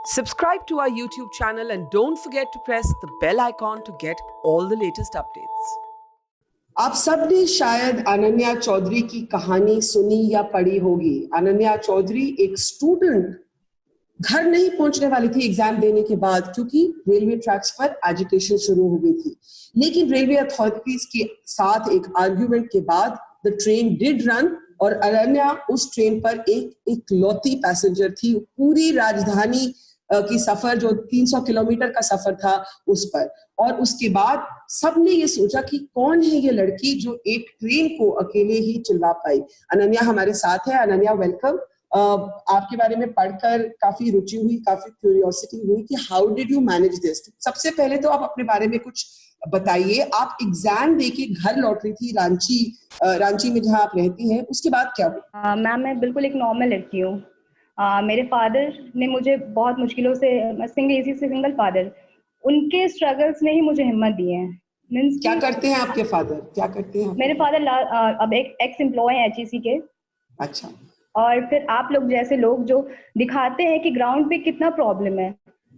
Subscribe to our YouTube channel and don't forget to press the bell icon to get all the latest updates. आप सबने शायद अनन्या चौधरी की कहानी सुनी या पढ़ी होगी। अनन्या चौधरी एक स्टूडेंट घर नहीं पहुंचने वाली थी एग्जाम देने के बाद, क्योंकि रेलवे ट्रैक्स पर एजिटेशन शुरू हो गई थी। लेकिन रेलवे अथॉरिटीज के साथ एक आर्ग्यूमेंट के बाद द ट्रेन डिड रन और अनन्या उस ट्रेन पर एक लौती पैसेंजर थी। पूरी राजधानी की सफर जो 300 किलोमीटर का सफर था उस पर, और उसके बाद सबने ये सोचा कि कौन है ये लड़की जो एक ट्रेन को अकेले ही चला पाई। अनन्या हमारे साथ है। अनन्या, वेलकम। आपके बारे में पढ़कर काफी रुचि हुई, काफी क्यूरियोसिटी हुई कि how did you manage this. सबसे पहले तो आप अपने बारे में कुछ बताइए। आप एग्जाम देके घर लौट रही थी रांची में जहां आप रहती हैं, उसके बाद क्या हुआ? मैम, मैं बिल्कुल एक नॉर्मल लड़की हूँ। मेरे फादर ने मुझे बहुत मुश्किलों से सिंगल फादर, उनके स्ट्रगल्स ने ही मुझे हिम्मत दी है। मींस क्या करते हैं आपके फादर? क्या करते हैं? मेरे फादर अब एक एक्स एम्प्लॉय हैं HEC के। अच्छा। और फिर आप लोग जैसे लोग जो दिखाते हैं कि ग्राउंड पे कितना प्रॉब्लम है,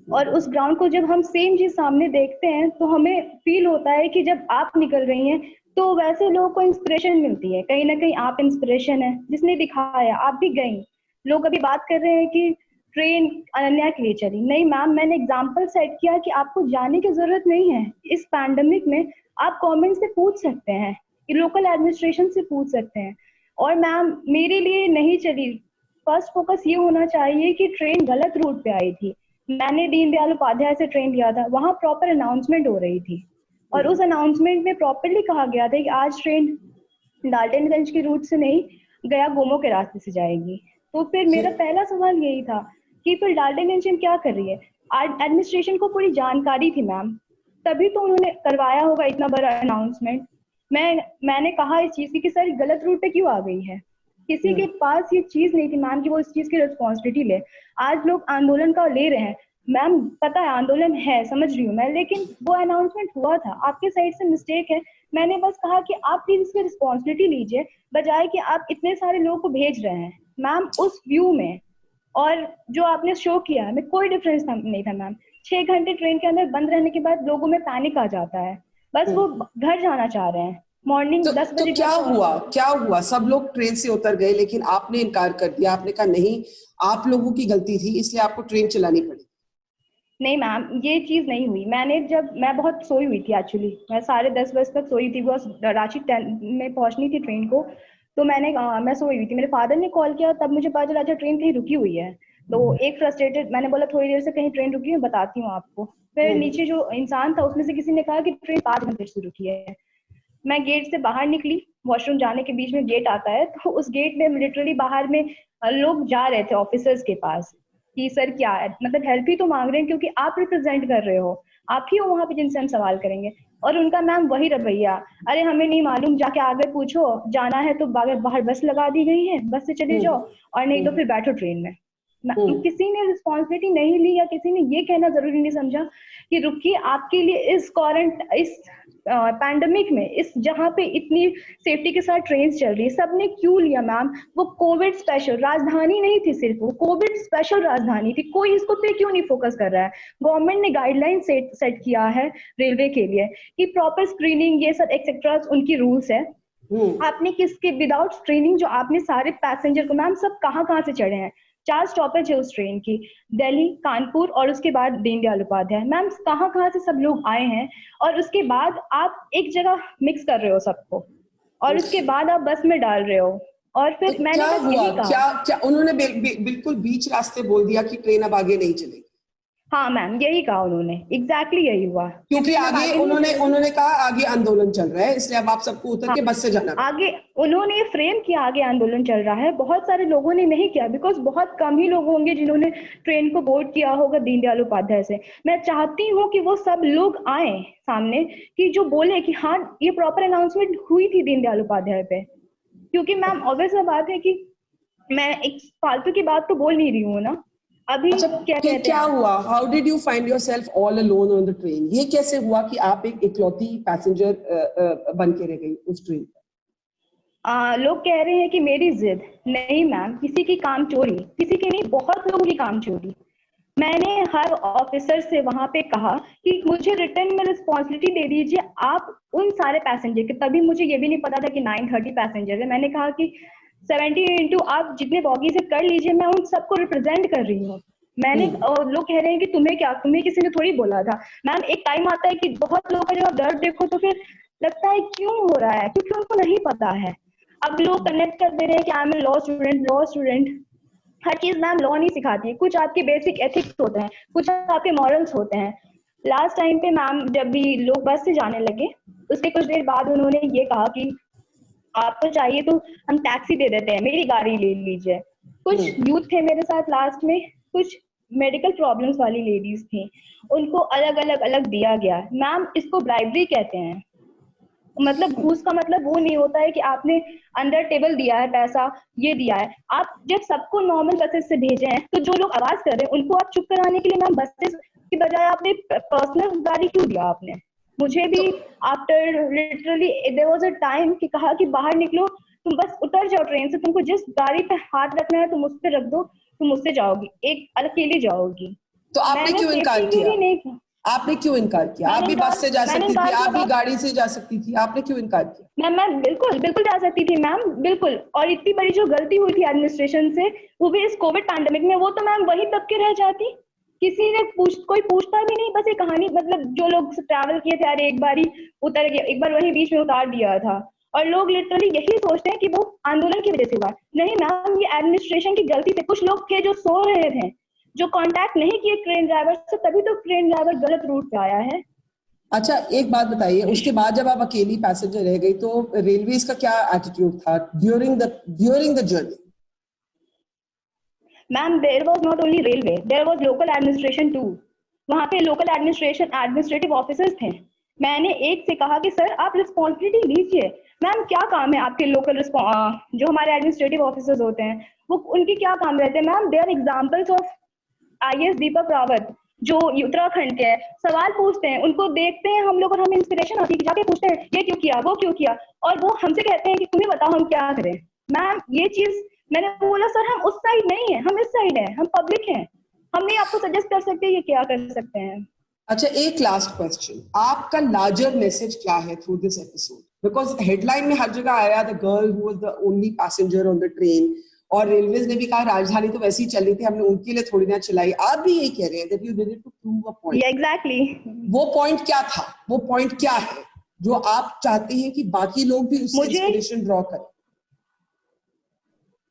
और उस ग्राउंड को जब हम सेम चीज सामने देखते हैं तो हमें फील होता है कि जब आप निकल रही हैं तो वैसे लोगों को इंस्पिरेशन मिलती है। कहीं ना कहीं आप इंस्पिरेशन है, जिसने दिखाया आप भी गई। लोग अभी बात कर रहे हैं कि ट्रेन अनन्या के लिए चली। नहीं मैम, मैंने एग्जाम्पल सेट किया कि आपको जाने की जरूरत नहीं है। इस पैंडेमिक में आप गवर्नमेंट से पूछ सकते हैं, लोकल एडमिनिस्ट्रेशन से पूछ सकते हैं। और मैम, मेरे लिए नहीं चली। फर्स्ट फोकस ये होना चाहिए कि ट्रेन गलत रूट पे आई थी। मैंने दीनदयाल उपाध्याय से ट्रेन लिया था, वहां प्रॉपर अनाउंसमेंट हो रही थी और उस अनाउंसमेंट में प्रॉपरली कहा गया था कि आज ट्रेन डाल्टनगंज के रूट से नहीं, गया गोमो के रास्ते से जाएगी। तो फिर मेरा पहला सवाल यही था कि फिर डाल्टनगंज में क्या कर रही है। एडमिनिस्ट्रेशन को पूरी जानकारी थी मैम, तभी तो उन्होंने करवाया होगा इतना बड़ा अनाउंसमेंट। मैंने कहा इस चीज की कि सर गलत रूट पे क्यों आ गई है। किसी के पास ये चीज नहीं थी मैम कि वो इस चीज की रिस्पॉन्सिबिलिटी ले। आज लोग आंदोलन का ले रहे हैं मैम, पता है आंदोलन है, समझ रही हूँ मैं, लेकिन वो अनाउंसमेंट हुआ था, आपके साइड से मिस्टेक है। मैंने बस कहा कि आप प्लीज इसकी रिस्पॉन्सिबिलिटी लीजिए, बजाय कि आप इतने सारे लोगों को भेज रहे हैं। मैम, उस व्यू में और जो आपने शो किया है में कोई डिफरेंस नहीं था मैम। 6 घंटे ट्रेन के अंदर बंद रहने के बाद लोगों में पैनिक आ जाता है, बस वो घर जाना चाह रहे हैं। मॉर्निंग 10 बजे क्या हुआ? सब लोग ट्रेन से उतर गए, लेकिन आपने इनकार कर दिया। आपने कहा नहीं, आप लोगों की गलती थी, इसलिए आपको ट्रेन चलानी पड़ी। नहीं मैम, ये चीज नहीं हुई। मैं बहुत सोई हुई थी एक्चुअली। मैं 10:30 बजे तक सोई थी, बस रांची 10 में पहुंचनी थी ट्रेन को। तो मैं सोई हुई थी। मेरे फादर ने कॉल किया, तब मुझे पता चला अच्छा ट्रेन कहीं रुकी हुई है। तो एक फ्रस्ट्रेटेड, मैंने बोला थोड़ी देर से कहीं ट्रेन रुकी है, बताती हूँ आपको। फिर नीचे जो इंसान था उसमें से किसी ने कहा कि ट्रेन 5 घंटे से रुकी है। मैं गेट से बाहर निकली, वॉशरूम जाने के बीच में गेट आता है, तो उस गेट में लिटरली बाहर में लोग जा रहे थे ऑफिसर्स के पास कि सर क्या है, मतलब हेल्प ही तो मांग रहे हैं, क्योंकि आप रिप्रेजेंट कर रहे हो, आप ही हो वहां पे जिनसे हम सवाल करेंगे। और उनका मैम वही रवैया, अरे हमें नहीं मालूम, जाके आगे पूछो, जाना है तो बाहर बस लगा दी गई है, बस से चले जाओ, और नहीं तो फिर बैठो ट्रेन में। किसी ने रिस्पॉन्सिबिलिटी नहीं ली, या किसी ने ये कहना जरूरी नहीं समझा कि रुकिए, आपके लिए इस पैंडेमिक में, इस जहाँ पे इतनी सेफ्टी के साथ ट्रेन चल रही है, सबने क्यों लिया मैम। वो कोविड स्पेशल राजधानी नहीं थी, सिर्फ वो कोविड स्पेशल राजधानी थी। कोई इसको पे क्यों नहीं फोकस कर रहा है। गवर्नमेंट ने गाइडलाइन सेट किया है रेलवे के लिए कि प्रॉपर स्क्रीनिंग, ये सब एक्सेट्रा उनकी रूल्स है। आपने किसके विदाउट स्क्रीनिंग, जो आपने सारे पैसेंजर को, मैम सब कहाँ से चढ़े हैं। 4 स्टॉपेज है उस ट्रेन की, दिल्ली, कानपुर और उसके बाद दीनदयाल उपाध्याय। मैम कहाँ से सब लोग आए हैं, और उसके बाद आप एक जगह मिक्स कर रहे हो सबको, और उसके बाद आप बस में डाल रहे हो। और फिर तो मैंने क्या बस हुआ? यही कहा, क्या उन्होंने बिल्कुल बीच रास्ते बोल दिया कि ट्रेन अब आगे नहीं चलेगी? हाँ मैम यही कहा उन्होंने, एग्जैक्टली यही हुआ। क्योंकि आगे उन्होंने कहा आगे आंदोलन चल रहा है, इसलिए अब आप सबको उतर के बस से जाना। आगे उन्होंने ये फ्रेम किया आगे आंदोलन चल रहा है, बहुत सारे लोगों ने नहीं किया, बिकॉज बहुत कम ही लोग होंगे जिन्होंने ट्रेन को बोर्ड किया होगा दीनदयाल उपाध्याय से। मैं चाहती हूँ कि वो सब लोग आए सामने, कि जो बोले कि हाँ ये प्रॉपर अनाउंसमेंट हुई थी दीनदयाल उपाध्याय पे। क्योंकि मैम ऑब्वियस बात है कि मैं एक फालतू की बात तो बोल नहीं रही हूँ ना। अभी अच्छा, क्या कहते क्या हैं, हुआ? How did you find yourself all alone on the train? ये कैसे हुआ कि आप एक इकलौती पैसेंजर बन के रह गई उस ट्रेन पर? लोग कह रहे हैं कि मेरी जिद। नहीं मैम, किसी की काम चोरी, किसी की नहीं, बहुत लोगों की काम चोरी। मैंने हर ऑफिसर से वहां पे कहा कि मुझे रिटर्न में रिस्पॉन्सिबिलिटी दे दीजिए आप उन सारे पैसेंजर के। तभी मुझे ये भी नहीं पता था कि 930 पैसेंजर है। मैंने कहा कि 70 इंटू आप जितने बॉगी से कर लीजिए, मैं उन सबको रिप्रेजेंट कर रही हूँ। मैंने और लोग कह रहे हैं कि तुम्हें क्या, तुम्हें किसी ने थोड़ी बोला था। मैम एक टाइम आता है कि बहुत लोगों का जब आप दर्द देखो तो फिर लगता है क्यों हो रहा है, क्योंकि उनको नहीं पता है। अब लोग कनेक्ट कर दे रहे हैं कि I am law student, law student. हर चीज मैम लॉ नहीं सिखाती है, कुछ आपके बेसिक एथिक्स होते हैं, कुछ आपके मॉरल्स होते हैं। लास्ट टाइम पे मैम जब भी लोग बस से जाने लगे, उसके कुछ देर बाद उन्होंने ये कहा कि आपको चाहिए तो हम टैक्सी दे देते हैं, मेरी गाड़ी ले लीजिए। कुछ यूथ थे मेरे साथ लास्ट में, कुछ मेडिकल प्रॉब्लम्स वाली लेडीज थी, उनको अलग अलग अलग दिया गया। मैम इसको ब्राइबरी कहते हैं। मतलब घूस का मतलब वो नहीं होता है कि आपने अंडर टेबल दिया है पैसा, ये दिया है। आप जब सबको नॉर्मल बसेस से भेजे हैं तो जो लोग आवाज कर रहे हैं उनको आप चुप कराने के लिए मैम बसेस की बजाय आपने पर्सनल गाड़ी क्यों दिया आपने? मुझे भी after literally there was a time कि कहा कि बाहर निकलो, तुम बस उतर जाओ ट्रेन से, तुमको जिस गाड़ी पे हाथ रखना है तुम उस पे रख दो, तुम उससे जाओगी, एक अकेली जाओगी। तो आपने मैंने क्यों इनकार सेफ्टी के किया? लिए नहीं किया। आपने क्यों इनकार किया? आप भी बस से जा मैंने सकती थी, इनकार आप भी किया। गाड़ी से जा सकती थी, आपने क्यों इनकार किया? मैम बिल्कुल बिल्कुल जा सकती थी मैम, बिल्कुल। और इतनी बड़ी जो गलती हुई थी एडमिनिस्ट्रेशन से, वो भी इस कोविड पैंडेमिक में, वो तो मैम वही तब के रह जाती। किसी ने कोई पूछता भी नहीं। बस ये कहानी, मतलब जो लोग ट्रैवल किए थे, अरे एक बार ही उतर गया, एक बार वही बीच में उतार दिया था। और लोग लिटरली यही सोचते हैं कि वो आंदोलन की वजह से हुआ। नहीं मैम, ये एडमिनिस्ट्रेशन की गलती से। कुछ लोग थे जो सो रहे थे, जो कांटेक्ट नहीं किए ट्रेन ड्राइवर से, तभी तो ट्रेन ड्राइवर गलत रूट पे आया है। अच्छा एक बात बताइए, उसके बाद जब आप अकेली पैसेंजर रह गई तो रेलवेज का क्या एटीट्यूड था during the journey? Ma'am there was not only railway, there was local administration too. वहाँ पे लोकल एडमिनिस्ट्रेटिव ऑफिसर्स थे। मैंने एक से कहा कि सर आप रिस्पॉन्सिबिलिटी लीजिए। मैम क्या काम है आपके लोकल जो हमारे एडमिनिस्ट्रेटिव ऑफिसर्स होते हैं, वो उनके क्या काम रहते हैं? Ma'am they are examples of IAS Deepak Rawat, जो उत्तराखंड के हैं। सवाल पूछते हैं, उनको देखते हैं हम लोग और हमें इंस्पिरेशन आती है कि जाके पूछते हैं ये क्यों किया, वो क्यों किया, और वो हमसे कहते हैं कि तुम्हें बताओ हम क्या करें। मैम ये चीज, मैंने बोला सर हम उस साइड नहीं है, हम इस साइड है, हम पब्लिक हैं, हम नहीं आपको सजेस्ट कर सकते ये क्या कर सकते हैं। अच्छा एक लास्ट क्वेश्चन, आपका लार्जर मैसेज क्या है through this episode? Because headline में हर जगह आया the girl who was the only passenger on the train, और रेलवेज ने भी कहा राजधानी तो वैसे ही चल रही थी, हमने उनके लिए थोड़ी ना चलाई। आप भी यही कह रहे हैं that you did it to prove a point. Exactly. वो पॉइंट क्या था? वो पॉइंट क्या है जो आप चाहते हैं कि बाकी लोग भी उससे मुझे, इंस्पिरेशन ड्रॉ करें?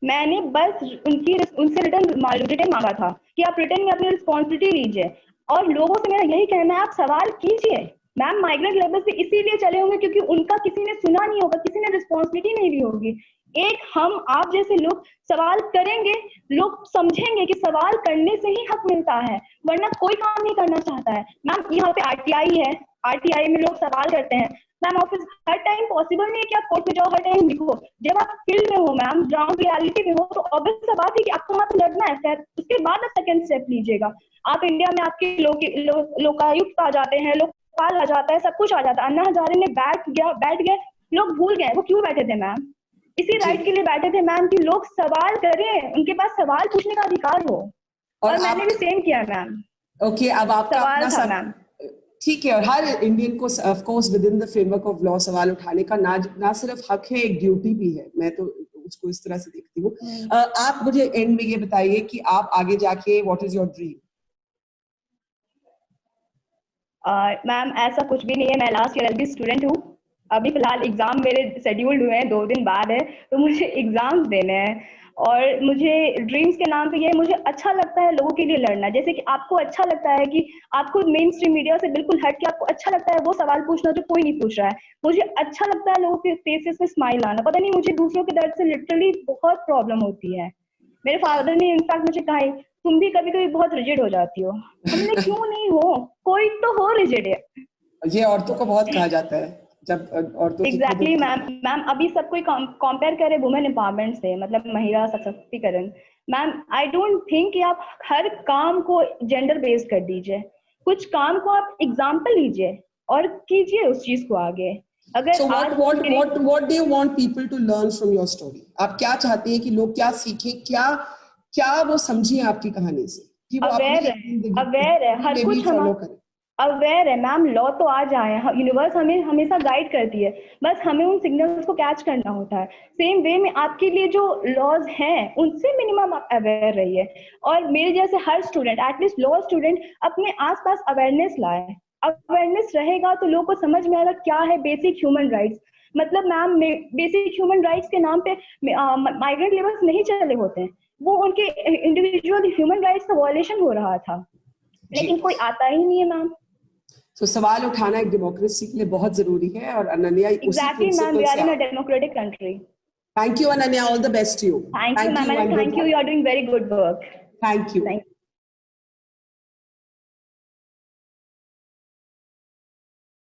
मैंने बस उनसे रिटर्न मांगा था कि आप रिटर्न में अपनी रिस्पॉन्सिबिलिटी लीजिए। और लोगों से मेरा यही कहना है, आप सवाल कीजिए। मैम माइग्रेंट लेबर से इसीलिए चले होंगे क्योंकि उनका किसी ने सुना नहीं होगा, किसी ने रिस्पॉन्सिबिलिटी नहीं ली होगी। एक हम आप जैसे लोग सवाल करेंगे, लोग समझेंगे कि सवाल करने से ही हक मिलता है, वरना कोई काम नहीं करना चाहता है। मैम यहाँ पे आरटीआई है, आरटीआई में लोग सवाल करते हैं। मैम ऑफिस हर टाइम पॉसिबल नहीं है कि आप कोर्ट में जाओ हर टाइम लिखो। जब आप फील्ड में हो मैम, ग्राउंड रियलिटी में हो, तो ऑब्वियस सा बात है कि आपको वहां पे लड़ना है, फिर उसके बाद आप सेकंड स्टेप लीजिएगा। आप इंडिया में आपके लोकायुक्त आ जाते हैं, लोकपाल आ जाता है, सब कुछ आ जाता है। अन्ना हजारे ने बैठ गए, लोग भूल गए वो क्यों बैठे थे मैम। इसी जी। राइट के लिए बैठे थे मैम कि लोग सवाल करें, उनके पास सवाल पूछने का अधिकार हो। और और मैंने आप, भी सेम किया मैम, ओके अब आपका सवाल अपना था सब मैम। ठीक है। और हर इंडियन को of course with in the framework of law सवाल उठाने का ना सिर्फ हक है, एक ड्यूटी भी है। मैं तो उसको इस तरह से देखती हूँ। आप मुझे एंड में ये बताइए कि आप आगे जाके what is your dream? Ma'am ऐसा कुछ भी नहीं है, मैं लास्ट ईयर एलबी स्टूडेंट हूँ। अभी फिलहाल एग्जाम मेरे शेड्यूल्ड हुए हैं, 2 दिन बाद है, तो मुझे एग्जाम्स देने हैं। और मुझे ड्रीम्स के नाम पे ये मुझे अच्छा लगता है लोगों के लिए लड़ना। जैसे कि आपको अच्छा लगता है कि आपको मेन स्ट्रीम मीडिया से बिल्कुल हट के आपको अच्छा लगता है वो सवाल पूछना जो कोई नहीं पूछ रहा है। मुझे अच्छा लगता है लोगों के फेसेस पे स्माइल आना। पता नहीं मुझे दूसरों के दर्द से लिटरली बहुत प्रॉब्लम होती है। मेरे फादर ने इनफैक्ट मुझे कहा तुम भी कभी कभी बहुत रिजिड हो जाती हो। हमने क्यों नहीं हो, कोई तो हो रिजिड है। ये औरतों को बहुत कहा जाता है जब औरतों की खुद एग्जैक्टली होती मैम। है। मैम अभी सब कोई कंपेयर करे वुमेन एम्पावरमेंट से, मतलब महिला सशक्तिकरण। मैम आई डोंट थिंक कि आप हर काम को जेंडर बेस्ड कर दीजिए। कुछ काम को आप एग्जाम्पल लीजिए और कीजिए उस चीज को आगे। अगर So आज मेरी, what do you want people to learn from your story? आप क्या चाहती हैं कि लोग क्या सीखें, क्या क्या वो समझें आपकी कहानी से? कि वो अवेयर है, अवेयर है, हर कुछ फॉलो करें। अवेयर है मैम, लॉ तो आ जाए, यूनिवर्स हमें हमेशा गाइड करती है, बस हमें उन सिग्नल्स को कैच करना होता है। सेम वे में आपके लिए जो लॉज हैं उनसे मिनिमम आप अवेयर रहिए, और मेरे जैसे हर स्टूडेंट, एटलीस्ट लॉ स्टूडेंट, अपने आसपास अवेयरनेस लाए। अवेयरनेस रहेगा तो लोगों को समझ में आएगा क्या है बेसिक ह्यूमन राइट्स। मतलब मैम, बेसिक ह्यूमन राइट्स के नाम पे माइग्रेंट लेबर्स नहीं चले होते हैं, वो उनके इंडिविजुअल ह्यूमन राइट्स का वॉयलेशन हो रहा था, लेकिन कोई आता ही नहीं है मैम। तो सवाल उठाना एक डेमोक्रेसी के लिए बहुत जरूरी है, और अनन्या उसी Exactly, ma'am. Principal We are से in a आप। democratic country. Thank you Ananya, all the best to you. Thank you, thank ma'am, you and and good thank you. Luck. You are doing very good work. Thank you. Thank